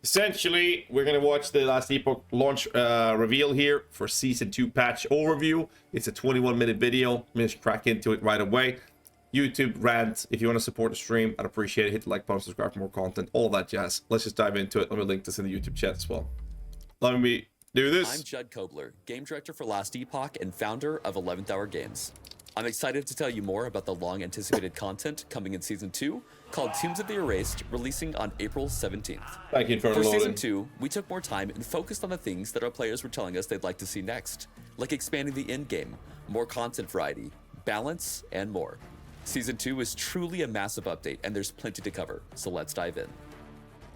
Essentially, we're going to watch the last Epoch launch reveal here for Season 2 patch overview. It's a 21-minute video. I'm going to crack into it right away. YouTube rant. If you want to support the stream, I'd appreciate it. Hit the like button, subscribe for more content, all that jazz. Let's just dive into it. Let me link this in the YouTube chat as well. Let me do this. I'm Judd Kobler, game director for Last Epoch and founder of 11th Hour Games. I'm excited to tell you more about the long-anticipated content coming in Season 2, called Tombs of the Erased, releasing on April 17th. Thank you for Season 2, we took more time and focused on the things that our players were telling us they'd like to see next, like expanding the endgame, more content variety, balance, and more. Season 2 is truly a massive update, and there's plenty to cover, so let's dive in.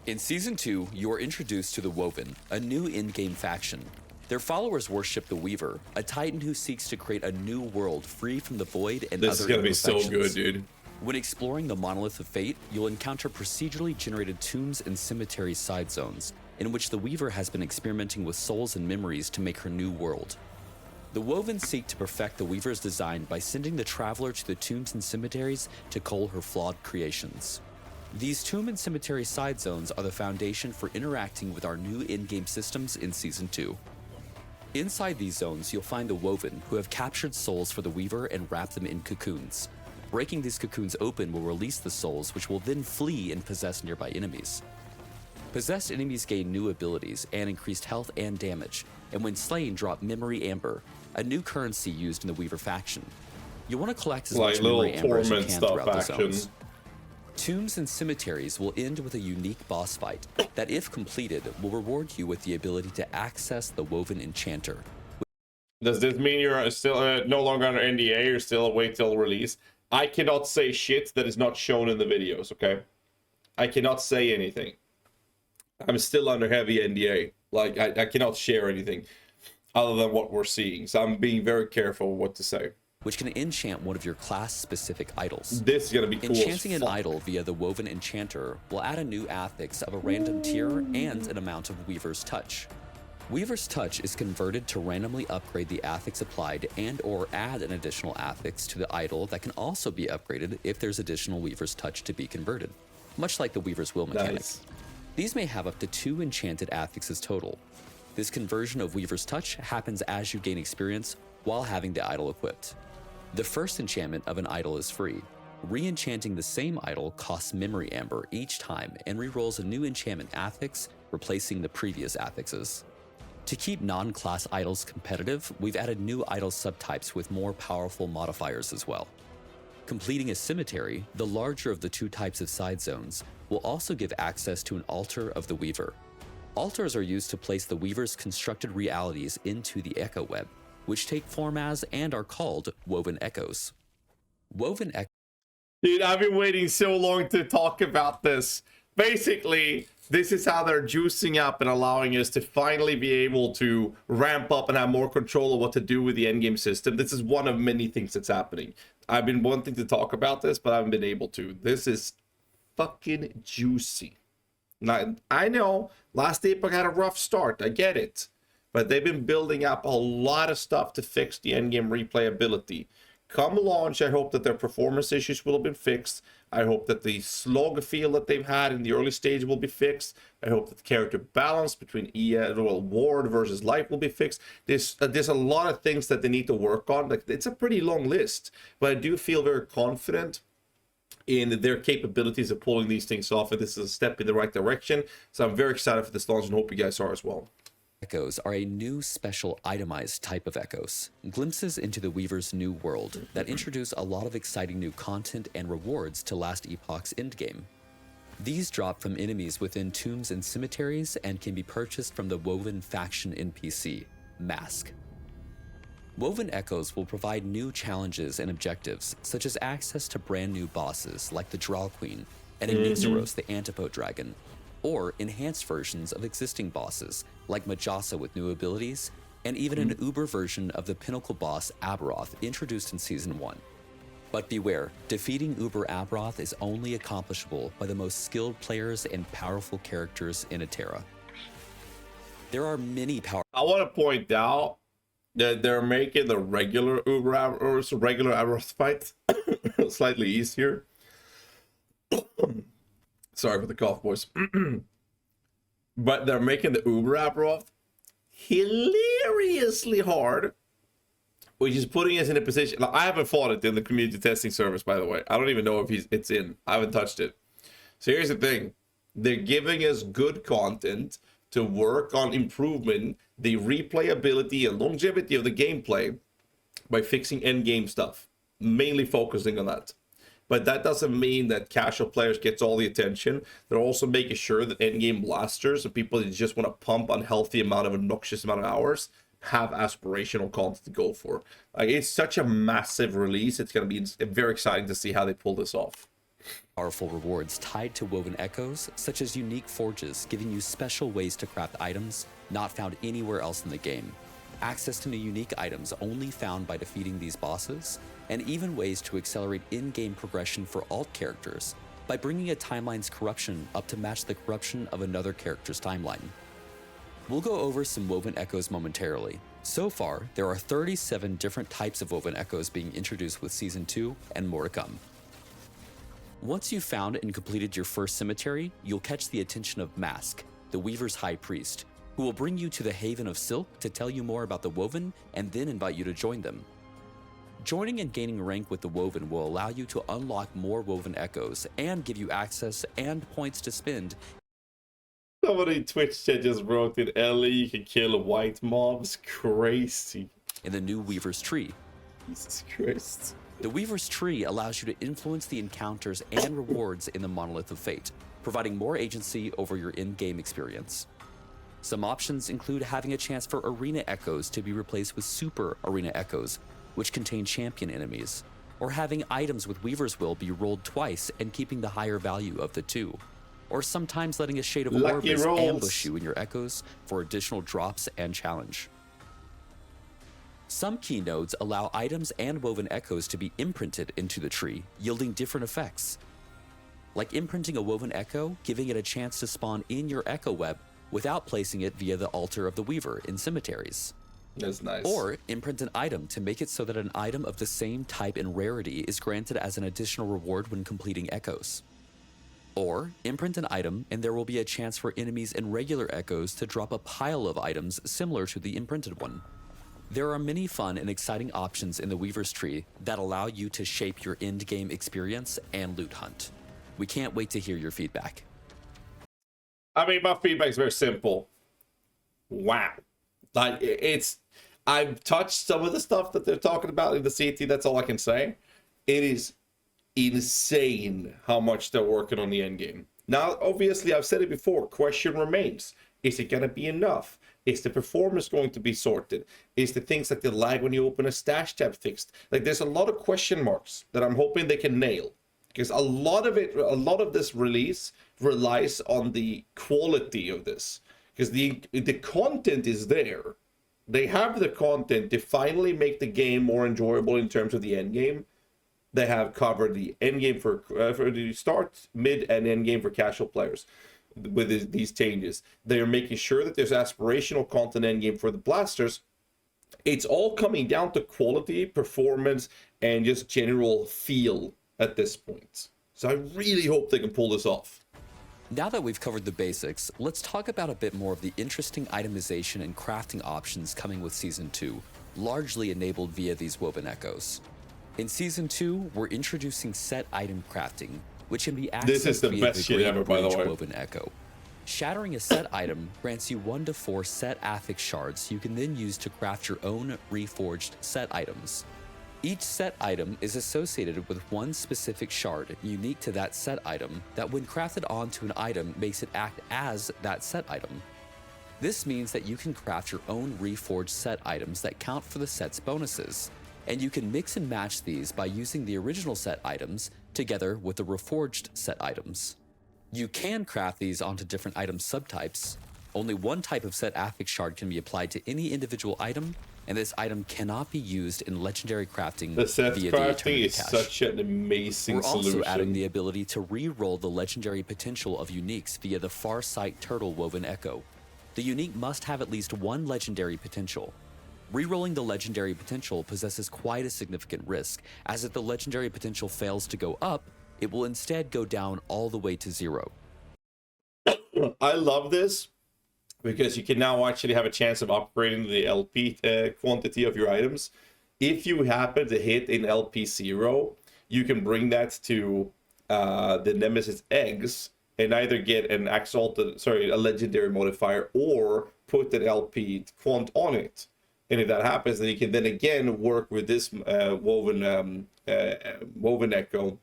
In Season 2, you are introduced to the Woven, a new in-game faction. Their followers worship the Weaver, a titan who seeks to create a new world free from the void and this other is gonna be so good, imperfections. dude. When exploring the Monolith of Fate, you'll encounter procedurally generated tombs and cemetery side zones, in which the Weaver has been experimenting with souls and memories to make her new world. The Woven seek to perfect the Weaver's design by sending the Traveler to the tombs and cemeteries to cull her flawed creations. These tomb and cemetery side zones are the foundation for interacting with our new in-game systems in Season 2. Inside these zones, you'll find the Woven, who have captured souls for the Weaver and wrapped them in cocoons. Breaking these cocoons open will release the souls, which will then flee and possess nearby enemies. Possessed enemies gain new abilities and increased health and damage, and when slain drop Memory Amber, a new currency used in the Weaver faction. You want to collect as much Memory Amber as you can throughout the zones. Tombs and cemeteries will end with a unique boss fight that, if completed, will reward you with the ability to access the Woven Enchanter. Does this mean you're still no longer under NDA? You're still wait till release? I cannot say shit that is not shown in the videos, okay? I cannot say anything. I'm still under heavy NDA. Like, I cannot share anything other than what we're seeing. So I'm being very careful what to say. Which can enchant one of your class-specific idols. This is gonna be cool. Enchanting an idol via the Woven Enchanter will add a new affix of a random tier and an amount of Weaver's Touch. Weaver's Touch is converted to randomly upgrade the affix applied and or add an additional affix to the idol that can also be upgraded if there's additional Weaver's Touch to be converted, much like the Weaver's Will mechanic. Nice. These may have up to 2 enchanted affixes total. This conversion of Weaver's Touch happens as you gain experience while having the idol equipped. The first enchantment of an idol is free. Re-enchanting the same idol costs Memory Amber each time and re-rolls a new enchantment affix, replacing the previous affixes. To keep non-class idols competitive, we've added new idol subtypes with more powerful modifiers as well. Completing a cemetery, the larger of the 2 types of side zones, will also give access to an altar of the Weaver. Altars are used to place the Weaver's constructed realities into the Echo Web, which take form as and are called Woven Echoes. Woven Echoes. Dude, I've been waiting so long to talk about this. Basically, this is how they're juicing up and allowing us to finally be able to ramp up and have more control of what to do with the endgame system. This is one of many things that's happening. I've been wanting to talk about this, but I haven't been able to. This is fucking juicy. Now, I know Last Epoch had a rough start. I get it. But they've been building up a lot of stuff to fix the endgame replayability. Come launch, I hope that their performance issues will have been fixed. I hope that the slog feel that they've had in the early stage will be fixed. I hope that the character balance between Ward versus Life will be fixed. There's a lot of things that they need to work on. Like, it's a pretty long list, but I do feel very confident in their capabilities of pulling these things off, and this is a step in the right direction. So I'm very excited for this launch and hope you guys are as well. Echoes are a new special itemized type of echoes, glimpses into the Weaver's new world that introduce a lot of exciting new content and rewards to Last Epoch's endgame. These drop from enemies within tombs and cemeteries and can be purchased from the Woven faction NPC, Mask. Woven Echoes will provide new challenges and objectives, such as access to brand new bosses like the Draw Queen and Inizaros the Antipode Dragon, or enhanced versions of existing bosses like Majasa with new abilities, and even an Uber version of the pinnacle boss Aberoth introduced in Season 1. But beware, defeating Uber Aberoth is only accomplishable by the most skilled players and powerful characters in Eterra. There are many I want to point out that they're making the regular regular Aberoth fight slightly easier. Sorry for the cough, boys. but they're making the Uber app rough hilariously hard, which is putting us in a position. Like, I haven't fought it in the community testing service, by the way. I don't even know if it's in. I haven't touched it. So here's the thing. They're giving us good content to work on improving the replayability and longevity of the gameplay by fixing endgame stuff, mainly focusing on that. But that doesn't mean that casual players gets all the attention. They're also making sure that endgame blasters and people that just want to pump unhealthy amount of obnoxious amount of hours have aspirational content to go for. Like, it's such a massive release. It's going to be very exciting to see how they pull this off. Powerful rewards tied to woven echoes, such as unique forges giving you special ways to craft items not found anywhere else in the game, access to new unique items only found by defeating these bosses, and even ways to accelerate in-game progression for alt characters by bringing a timeline's corruption up to match the corruption of another character's timeline. We'll go over some woven echoes momentarily. So far, there are 37 different types of woven echoes being introduced with Season 2 and more to come. Once you've found and completed your first cemetery, you'll catch the attention of Mask, the Weaver's High Priest, who will bring you to the Haven of Silk to tell you more about the Woven and then invite you to join them. Joining and gaining rank with the Woven will allow you to unlock more Woven Echoes and give you access and points to spend. Somebody in Twitch chat just wrote in Ellie, you can kill white mobs. Crazy. In the new Weaver's Tree. Jesus Christ. The Weaver's Tree allows you to influence the encounters and rewards in the Monolith of Fate, providing more agency over your in-game experience. Some options include having a chance for Arena Echoes to be replaced with Super Arena Echoes, which contain champion enemies, or having items with Weaver's Will be rolled twice and keeping the higher value of the two, or sometimes letting a Shade of Orbis ambush you in your echoes for additional drops and challenge. Some key nodes allow items and woven echoes to be imprinted into the tree, yielding different effects. Like imprinting a woven echo, giving it a chance to spawn in your echo web without placing it via the altar of the Weaver in cemeteries. That's nice. Or imprint an item to make it so that an item of the same type and rarity is granted as an additional reward when completing echoes. Or imprint an item and there will be a chance for enemies in regular echoes to drop a pile of items similar to the imprinted one. There are many fun and exciting options in the Weaver's Tree that allow you to shape your end-game experience and loot hunt. We can't wait to hear your feedback. I mean, my feedback is very simple. Wow. Like, I've touched some of the stuff that they're talking about in the CT, that's all I can say. It is insane how much they're working on the end game. Now, obviously, I've said it before, question remains. Is it going to be enough? Is the performance going to be sorted? Is the things like the lag when you open a stash tab fixed? Like, there's a lot of question marks that I'm hoping they can nail. Because a lot of this release relies on the quality of this. Because the content is there. They have the content to finally make the game more enjoyable in terms of the end game. They have covered the end game for the start, mid, and end game for casual players with these changes. They're making sure that there's aspirational content end game for the blasters. It's all coming down to quality, performance, and just general feel at this point. So I really hope they can pull this off. Now that we've covered the basics, let's talk about a bit more of the interesting itemization and crafting options coming with Season 2, largely enabled via these woven echoes. In Season 2, we're introducing set item crafting, which can be accessed this is the via best shit ever, by the way. Woven echo. Shattering a set item grants you 1 to 4 set affix shards you can then use to craft your own reforged set items. Each set item is associated with one specific shard unique to that set item that when crafted onto an item makes it act as that set item. This means that you can craft your own reforged set items that count for the set's bonuses, and you can mix and match these by using the original set items together with the reforged set items. You can craft these onto different item subtypes. Only one type of set affix shard can be applied to any individual item, and this item cannot be used in legendary crafting the set via crafting the is cache. such an amazing solution. We're also adding the ability to re-roll the legendary potential of uniques via the Farsight Turtle Woven Echo. The unique must have at least one legendary potential. Rerolling the legendary potential possesses quite a significant risk, as if the legendary potential fails to go up, it will instead go down all the way to 0. I love this because you can now actually have a chance of upgrading the LP quantity of your items. If you happen to hit in LP 0, you can bring that to the Nemesis eggs and either get an a legendary modifier, or put an LP quant on it. And if that happens, then you can then again work with this woven echo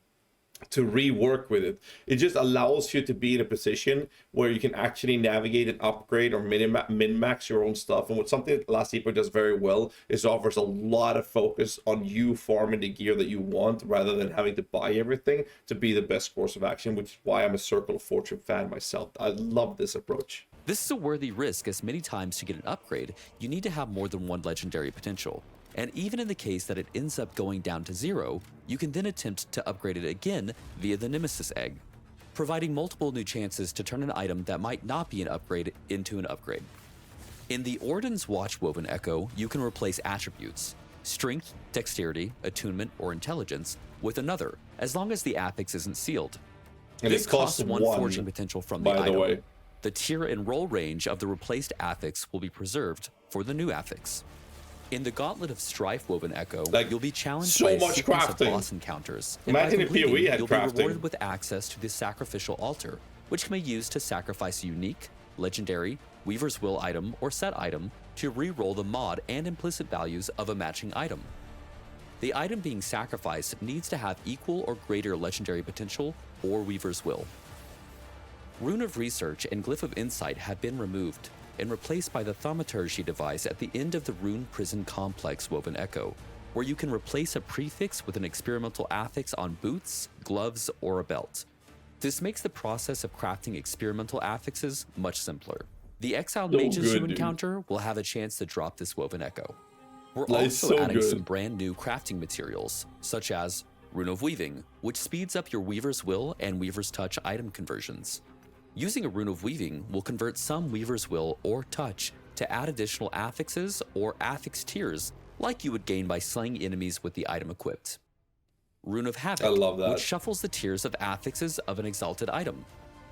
to rework with it. It just allows you to be in a position where you can actually navigate and upgrade or min-max your own stuff. And what something that Last Epoch does very well is offers a lot of focus on you farming the gear that you want, rather than having to buy everything to be the best course of action, which is why I'm a Circle of Fortune fan myself. I love this approach. This is a worthy risk, as many times to get an upgrade, you need to have more than one legendary potential. And even in the case that it ends up going down to 0, you can then attempt to upgrade it again via the Nemesis egg, providing multiple new chances to turn an item that might not be an upgrade into an upgrade. In the Orden's Watch Woven Echo, you can replace attributes, strength, dexterity, attunement, or intelligence, with another, as long as the affix isn't sealed. And this it costs one forging potential from the by item. the way. The tier and roll range of the replaced affix will be preserved for the new affix. In the Gauntlet of Strife Woven Echo, you'll be challenged so by a much sequence crafting. of boss encounters. Imagine if PoE had you'll crafting. be rewarded with access to the Sacrificial Altar, which can be used to sacrifice a unique, legendary, Weaver's Will item or set item to re-roll the mod and implicit values of a matching item. The item being sacrificed needs to have equal or greater legendary potential or Weaver's Will. Rune of Research and Glyph of Insight have been removed and replaced by the Thaumaturgy device at the end of the Rune Prison Complex Woven Echo, where you can replace a prefix with an experimental affix on boots, gloves, or a belt. This makes the process of crafting experimental affixes much simpler. The exiled mages you encounter will have a chance to drop this Woven Echo. We're also adding some brand new crafting materials, such as Rune of Weaving, which speeds up your Weaver's Will and Weaver's Touch item conversions. Using a Rune of Weaving will convert some Weaver's Will or Touch to add additional affixes or affix tiers, like you would gain by slaying enemies with the item equipped. Rune of Havoc, I love that. which shuffles the tiers of affixes of an exalted item.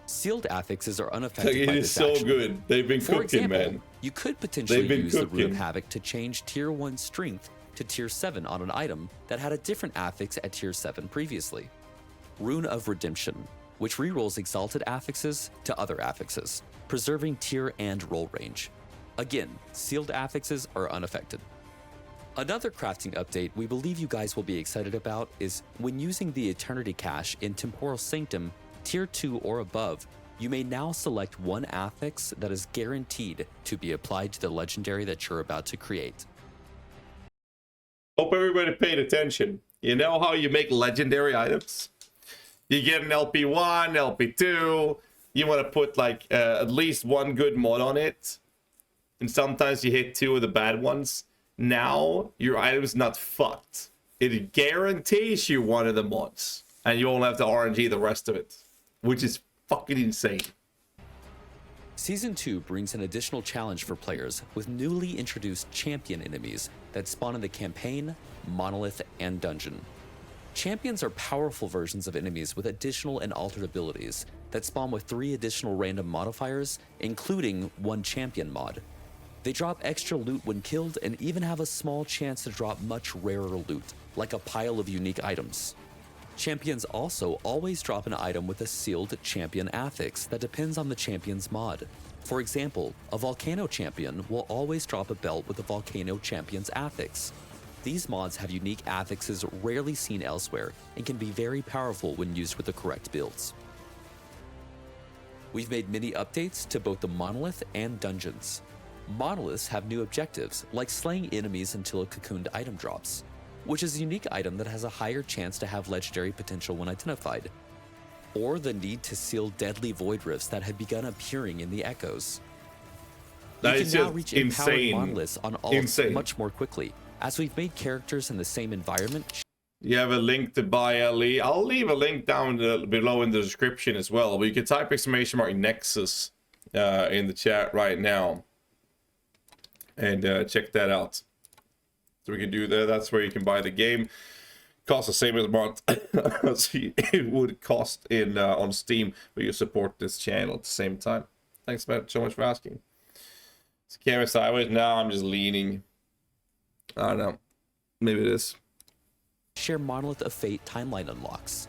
Sealed affixes are unaffected by It this is so action. good. They've been For cooking, example, man. you could potentially use the Rune cooking. of Havoc to change Tier 1 Strength to Tier 7 on an item that had a different affix at Tier 7 previously. Rune of Redemption, which rerolls exalted affixes to other affixes, preserving tier and roll range. Again, sealed affixes are unaffected. Another crafting update we believe you guys will be excited about is when using the Eternity Cache in Temporal Sanctum Tier 2 or above, you may now select one affix that is guaranteed to be applied to the legendary that you're about to create. Hope everybody paid attention. You know how you make legendary items? You get an LP1, LP2, you want to put like at least one good mod on it, and sometimes you hit 2 of the bad ones. Now your item's not fucked. It guarantees you one of the mods, and you won't have to RNG the rest of it, which is fucking insane. Season 2 brings an additional challenge for players with newly introduced champion enemies that spawn in the campaign, monolith, and dungeon. Champions are powerful versions of enemies with additional and altered abilities that spawn with 3 additional random modifiers, including 1 champion mod. They drop extra loot when killed and even have a small chance to drop much rarer loot, like a pile of unique items. Champions also always drop an item with a sealed champion affix that depends on the champion's mod. For example, a Volcano champion will always drop a belt with a Volcano champion's affix. These mods have unique affixes rarely seen elsewhere and can be very powerful when used with the correct builds. We've made many updates to both the monolith and dungeons. Monoliths have new objectives, like slaying enemies until a cocooned item drops, which is a unique item that has a higher chance to have legendary potential when identified, or the need to seal deadly void rifts that had begun appearing in the echoes. You can now reach empowered monoliths on alt much more quickly, as we've made characters in the same environment. You have a link to buy LE. I'll leave a link down below in the description as well, but you can type !Nexus in the chat right now and check that out. So we can do that. That's where you can buy the game. Costs the same amount as it would cost in on Steam, but you support this channel at the same time. Thanks, Matt, so much for asking. Is the camera sideways? No, I'm just leaning. I don't know. Maybe it is. share Monolith of Fate timeline unlocks.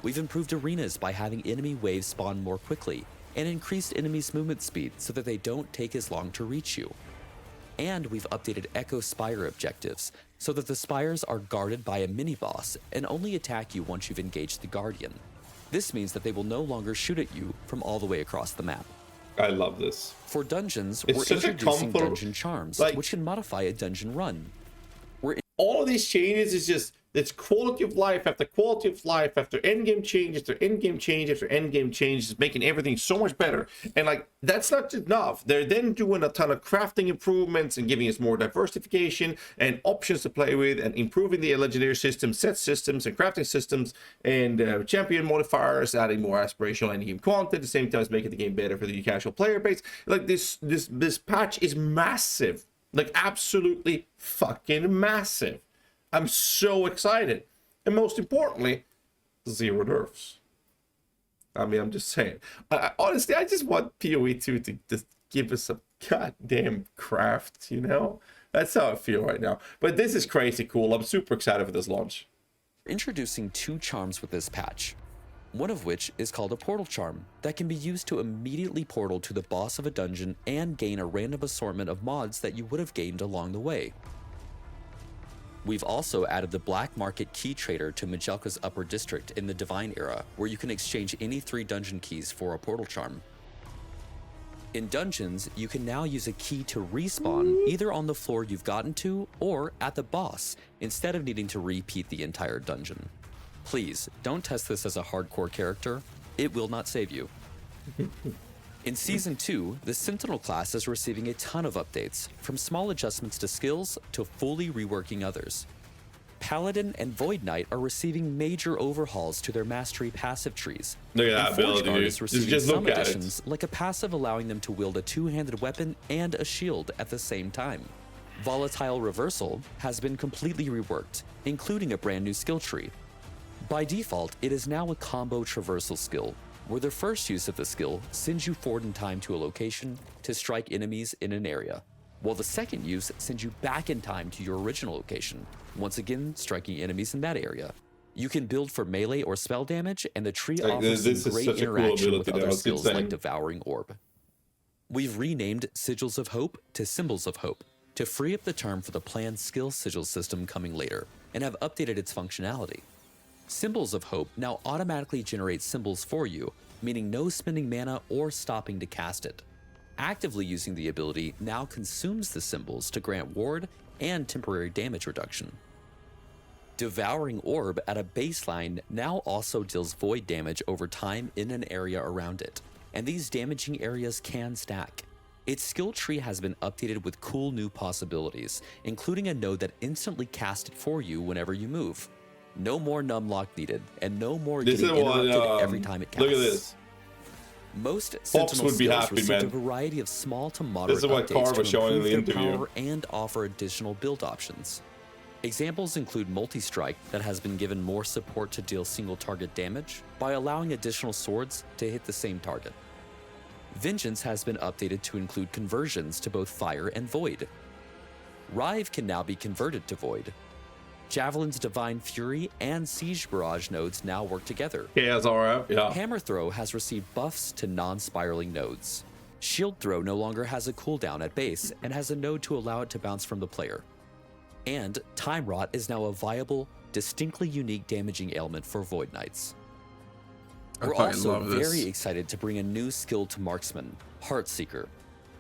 We've improved arenas by having enemy waves spawn more quickly and increased enemies' movement speed so that they don't take as long to reach you. And we've updated Echo Spire objectives so that the spires are guarded by a mini-boss and only attack you once you've engaged the Guardian. This means that they will no longer shoot at you from all the way across the map. I love this. For dungeons, It's we're such a introducing comfort- dungeon charms, like- which can modify a dungeon run. All of these changes is just, it's quality of life after quality of life after endgame change after endgame change after endgame change, is making everything so much better. And like, that's not enough. They're then doing a ton of crafting improvements and giving us more diversification and options to play with, and improving the legendary systems, set systems, and crafting systems, and champion modifiers, adding more aspirational endgame content, at the same time as making the game better for the casual player base. Like, this patch is massive. Like, absolutely fucking massive. I'm so excited. And most importantly, 0 nerfs. I mean, I'm just saying. Honestly, I just want PoE2 to just give us a goddamn craft, you know? That's how I feel right now. But this is crazy cool. I'm super excited for this launch. Introducing 2 charms with this patch, one of which is called a portal charm that can be used to immediately portal to the boss of a dungeon and gain a random assortment of mods that you would have gained along the way. We've also added the Black Market Key Trader to Majelka's Upper District in the Divine era, where you can exchange any 3 dungeon keys for a portal charm. In dungeons, you can now use a key to respawn either on the floor you've gotten to or at the boss, instead of needing to repeat the entire dungeon. Please, don't test this as a hardcore character. It will not save you. In Season 2, the Sentinel class is receiving a ton of updates, from small adjustments to skills to fully reworking others. Paladin and Void Knight are receiving major overhauls to their mastery passive trees. Look at that and Forge ability, Guard dude. is receiving Just some look at it. additions, like a passive allowing them to wield a 2-handed weapon and a shield at the same time. Volatile Reversal has been completely reworked, including a brand new skill tree. By default, it is now a combo traversal skill, where the first use of the skill sends you forward in time to a location to strike enemies in an area, while the second use sends you back in time to your original location, once again striking enemies in that area. You can build for melee or spell damage, and the tree Like, offers this some is great such a cool interaction with ability now. other It's skills like insane. Devouring Orb. We've renamed Sigils of Hope to Symbols of Hope to free up the term for the planned skill sigil system coming later, and have updated its functionality. Symbols of Hope now automatically generate symbols for you, meaning no spending mana or stopping to cast it. Actively using the ability now consumes the symbols to grant ward and temporary damage reduction. Devouring Orb at a baseline now also deals void damage over time in an area around it, and these damaging areas can stack. Its skill tree has been updated with cool new possibilities, including a node that instantly casts it for you whenever you move. No more numlock needed, and no more This getting is what, interrupted every time it casts. look at this. Most Fox Sentinel would be skills happy, received man. a variety of small to moderate This is what updates Carr to was showing in improve the their interview. power and offer additional build options. Examples include Multi-Strike, that has been given more support to deal single target damage by allowing additional swords to hit the same target. Vengeance has been updated to include conversions to both Fire and Void. Rive can now be converted to Void. Javelin's Divine Fury and Siege Barrage nodes now work together. KSRF, yeah. Hammer Throw has received buffs to non-spiraling nodes. Shield Throw no longer has a cooldown at base and has a node to allow it to bounce from the player. And Time Rot is now a viable, distinctly unique damaging ailment for Void Knights. We're also very excited to bring a new skill to Marksman, Heartseeker.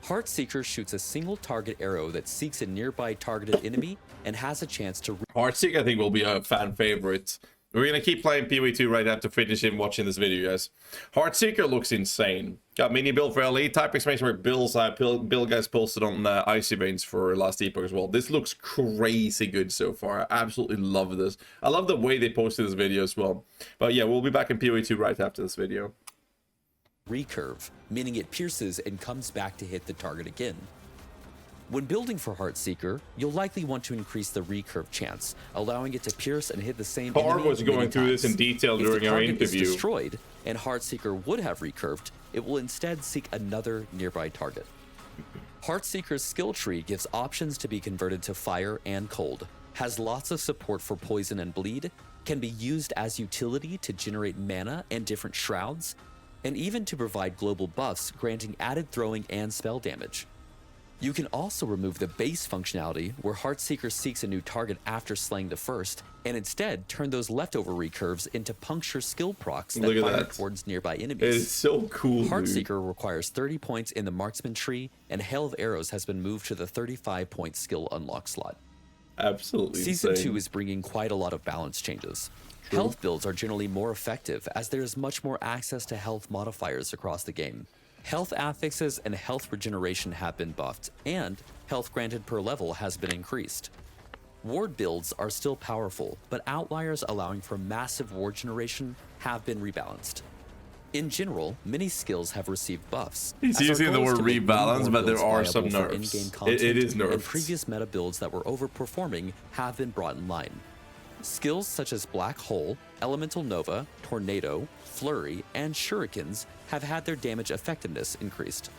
Heartseeker shoots a single target arrow that seeks a nearby targeted enemy and has a chance to Heartseeker, I think, will be a fan favorite. We're going to keep playing PoE2 right after finishing watching this video, guys. Heartseeker looks insane. Got mini build for LE, type expansion where Bill guys posted on Icy Veins for last Epoch as well. This looks crazy good so far. I absolutely love this. I love the way they posted this video as well. But yeah, we'll be back in PoE2 right after this video. recurve, meaning it pierces and comes back to hit the target again. When building for Heartseeker, you'll likely want to increase the recurve chance, allowing it to pierce and hit the same Carr enemy was going many through this in times. detail If during the our target is interview. destroyed, and Heartseeker would have recurved, it will instead seek another nearby target. Heartseeker's skill tree gives options to be converted to fire and cold, has lots of support for poison and bleed, can be used as utility to generate mana and different shrouds, and even to provide global buffs granting added throwing and spell damage. You can also remove the base functionality where Heartseeker seeks a new target after slaying the first, and instead turn those leftover recurves into puncture skill procs that fire towards nearby enemies. It's so cool, Heartseeker requires 30 points in the marksman tree, and Hail of Arrows has been moved to the 35-point skill unlock slot. Absolutely Season insane. 2 is bringing quite a lot of balance changes. True. Health builds are generally more effective as there is much more access to health modifiers across the game. Health affixes and health regeneration have been buffed, and health granted per level has been increased. Ward builds are still powerful, but outliers allowing for massive ward generation have been rebalanced. In general, many skills have received buffs. He's using the word rebalance, but there are some nerfs. It is nerfs. And previous meta builds that were overperforming have been brought in line. Skills such as Black Hole, Elemental Nova, Tornado, Flurry, and Shurikens have had their damage effectiveness increased.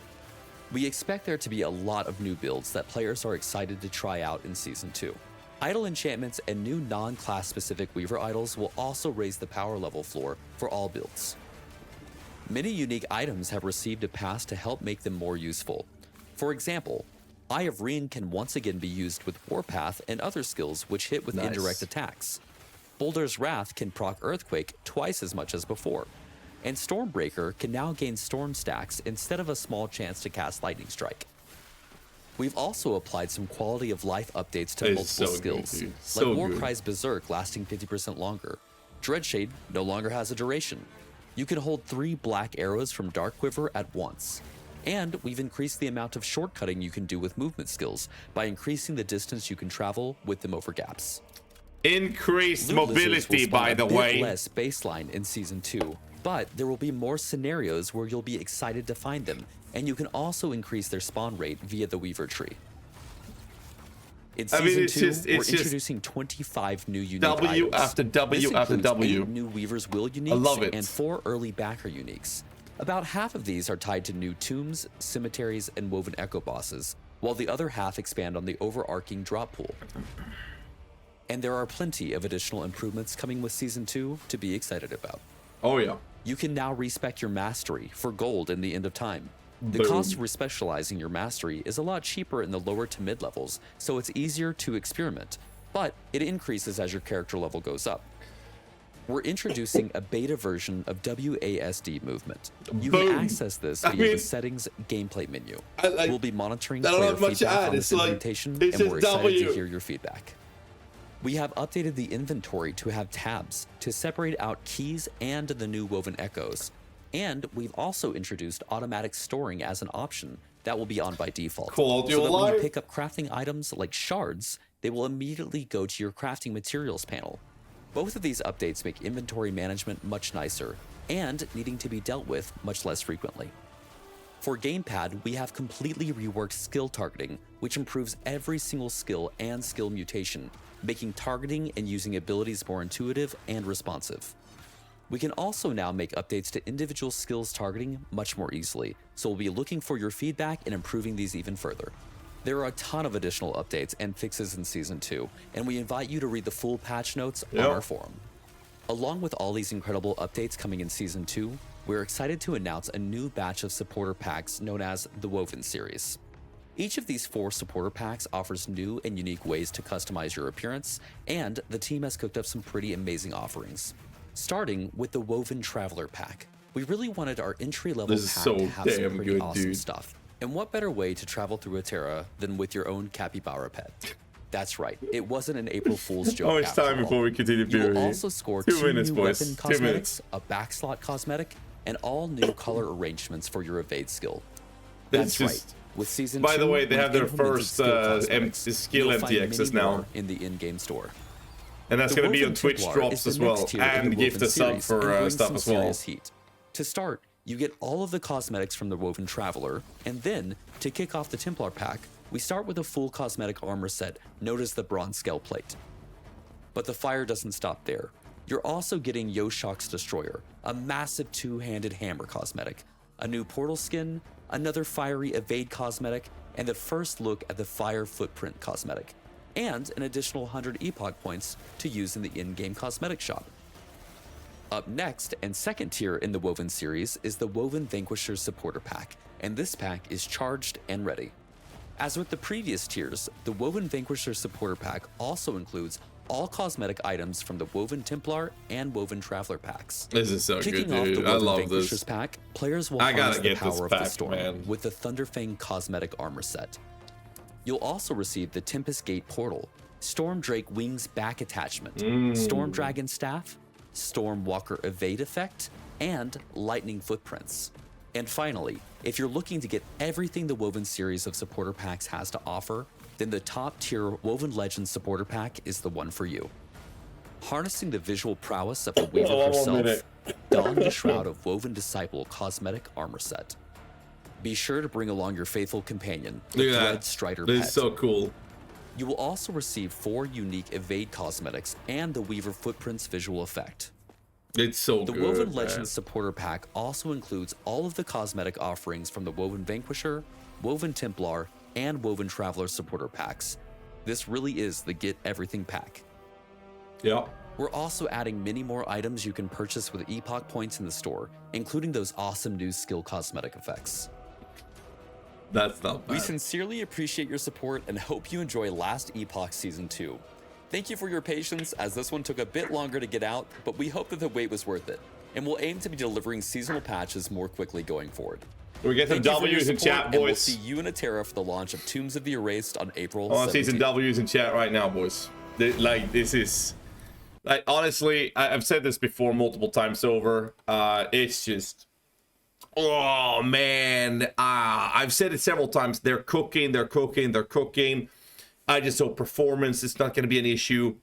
We expect there to be a lot of new builds that players are excited to try out in Season 2. Idle enchantments and new non-class specific Weaver idols will also raise the power level floor for all builds. Many unique items have received a pass to help make them more useful. For example, Eye of Reen can once again be used with Warpath and other skills which hit with indirect attacks. Boulder's Wrath can proc Earthquake twice as much as before, and Stormbreaker can now gain Storm stacks instead of a small chance to cast Lightning Strike. We've also applied some quality of life updates to multiple skills, like Warcry's Berserk lasting 50% longer. Dreadshade no longer has a duration. You can hold 3 black arrows from Dark Quiver at once. And we've increased the amount of shortcutting you can do with movement skills by increasing the distance you can travel with them over gaps. Increased mobility, by the way. Less baseline in Season 2, but there will be more scenarios where you'll be excited to find them, and you can also increase their spawn rate via the Weaver tree. In Season 2, we're introducing 25 new unique W items. after W this after W. 8 new Weaver's Will uniques I love it. and 4 early backer uniques. About half of these are tied to new tombs, cemeteries, and woven echo bosses, while the other half expand on the overarching drop pool. And there are plenty of additional improvements coming with Season 2 to be excited about. Oh yeah. You can now respec your mastery for gold in the end of time. The cost of respecializing your mastery is a lot cheaper in the lower to mid levels, so it's easier to experiment, but it increases as your character level goes up. We're introducing a beta version of WASD movement. You can access this via the settings gameplay menu. We'll be monitoring player feedback on this implementation, and we're excited to hear your feedback. We have updated the inventory to have tabs to separate out keys and the new woven echoes. And we've also introduced automatic storing as an option that will be on by default. So that when you pick up crafting items like shards, they will immediately go to your crafting materials panel. Both of these updates make inventory management much nicer and needing to be dealt with much less frequently. For Gamepad, we have completely reworked skill targeting, which improves every single skill and skill mutation, making targeting and using abilities more intuitive and responsive. We can also now make updates to individual skills targeting much more easily, so we'll be looking for your feedback and improving these even further. There are a ton of additional updates and fixes in Season 2, and we invite you to read the full patch notes on our forum. Along with all these incredible updates coming in Season 2, we're excited to announce a new batch of supporter packs known as the Woven series. Each of these 4 supporter packs offers new and unique ways to customize your appearance, and the team has cooked up some pretty amazing offerings. Starting with the Woven Traveler pack. We really wanted our entry-level pack to have some pretty awesome stuff. And what better way to travel through Atera than with your own capybara pet? That's right, it wasn't an April Fool's joke. How much time before we continue viewing? You will also score 2 new weapon cosmetics, a backslot cosmetic, and all new color arrangements for your evade skill. That's right. With Season 2, by the way, they have their first skill MTXs now in the in-game store. And that's going to be on Twitch drops as well, and gift a sub for stuff as well. To start, you get all of the cosmetics from the Woven Traveler, and then, to kick off the Templar pack, we start with a full cosmetic armor set known as the Bronze Scale Plate. But the fire doesn't stop there. You're also getting Yoshok's Destroyer, a massive 2-handed hammer cosmetic, a new portal skin, another fiery evade cosmetic, and the first look at the Fire Footprint cosmetic, and an additional 100 Epoch points to use in the in-game cosmetic shop. Up next, and second tier in the Woven series, is the Woven Vanquisher Supporter Pack, and this pack is charged and ready. As with the previous tiers, the Woven Vanquisher Supporter Pack also includes all cosmetic items from the Woven Templar and Woven Traveler packs. This is so Kicking good, off dude. the I Woven love Vanquishers this. pack, players will I harness gotta the get this power of the pack, storm man. with the Thunderfang cosmetic armor set. You'll also receive the Tempest Gate Portal, Storm Drake Wings back attachment, Storm Dragon Staff, Storm Walker Evade effect, and Lightning Footprints. And finally, if you're looking to get everything the Woven series of supporter packs has to offer, then the top tier Woven Legends supporter pack is the one for you. Harnessing the visual prowess of the Weaver herself, don the Shroud of Woven Disciple cosmetic armor set. Be sure to bring along your faithful companion, the Look at Thread that. Strider This pet. is so cool. You will also receive 4 unique Evade cosmetics and the Weaver Footprints visual effect. It's so The good, Woven man. Legends supporter pack also includes all of the cosmetic offerings from the Woven Vanquisher, Woven Templar, and Woven Traveler supporter packs. This really is the Get Everything pack. Yeah. We're also adding many more items you can purchase with Epoch points in the store, including those awesome new skill cosmetic effects. That's not bad. We sincerely appreciate your support and hope you enjoy Last Epoch Season 2. Thank you for your patience, as this one took a bit longer to get out, but we hope that the wait was worth it, and we'll aim to be delivering seasonal patches more quickly going forward. We get some Thank you for your W's in support, chat, and we'll boys. see you in Terra for the launch of Tombs of the Erased on April I want to see some 17th. W's in chat right now, boys. This is... Like, honestly, I've said this before multiple times over. It's just... Oh, man. I've said it several times. They're cooking. I just hope performance is not going to be an issue.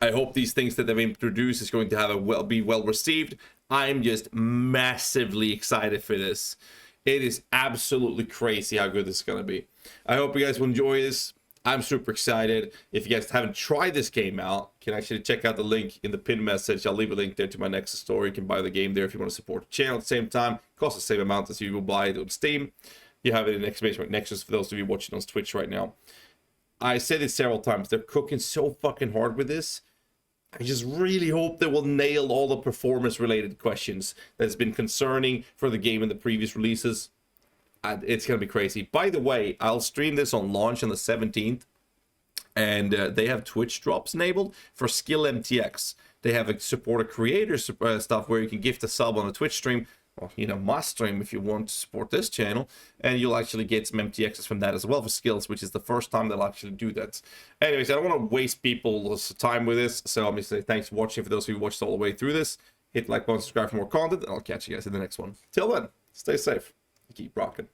I hope these things that they've introduced is going to have be well received. I'm just massively excited for this. It is absolutely crazy how good this is going to be. I hope you guys will enjoy this. I'm super excited. If you guys haven't tried this game out, you can actually check out the link in the pinned message. I'll leave a link there to my Nexus store. You can buy the game there if you want to support the channel at the same time. It costs the same amount as you will buy it on Steam. You have it in exclamation Nexus for those of you watching on Twitch right now. I said it several times. They're cooking so fucking hard with this. I just really hope they will nail all the performance-related questions that's been concerning for the game in the previous releases. It's going to be crazy. By the way, I'll stream this on launch on the 17th. And they have Twitch drops enabled for Skill MTX. They have a support a creator stuff where you can gift a sub on a Twitch stream. Or, you know, my stream if you want to support this channel. And you'll actually get some MTXs from that as well for skills, which is the first time they'll actually do that. Anyways, I don't want to waste people's time with this. So I'm going to say thanks for watching. For those of you who watched all the way through this, hit like button, subscribe for more content. And I'll catch you guys in the next one. Till then, stay safe. Keep rocking.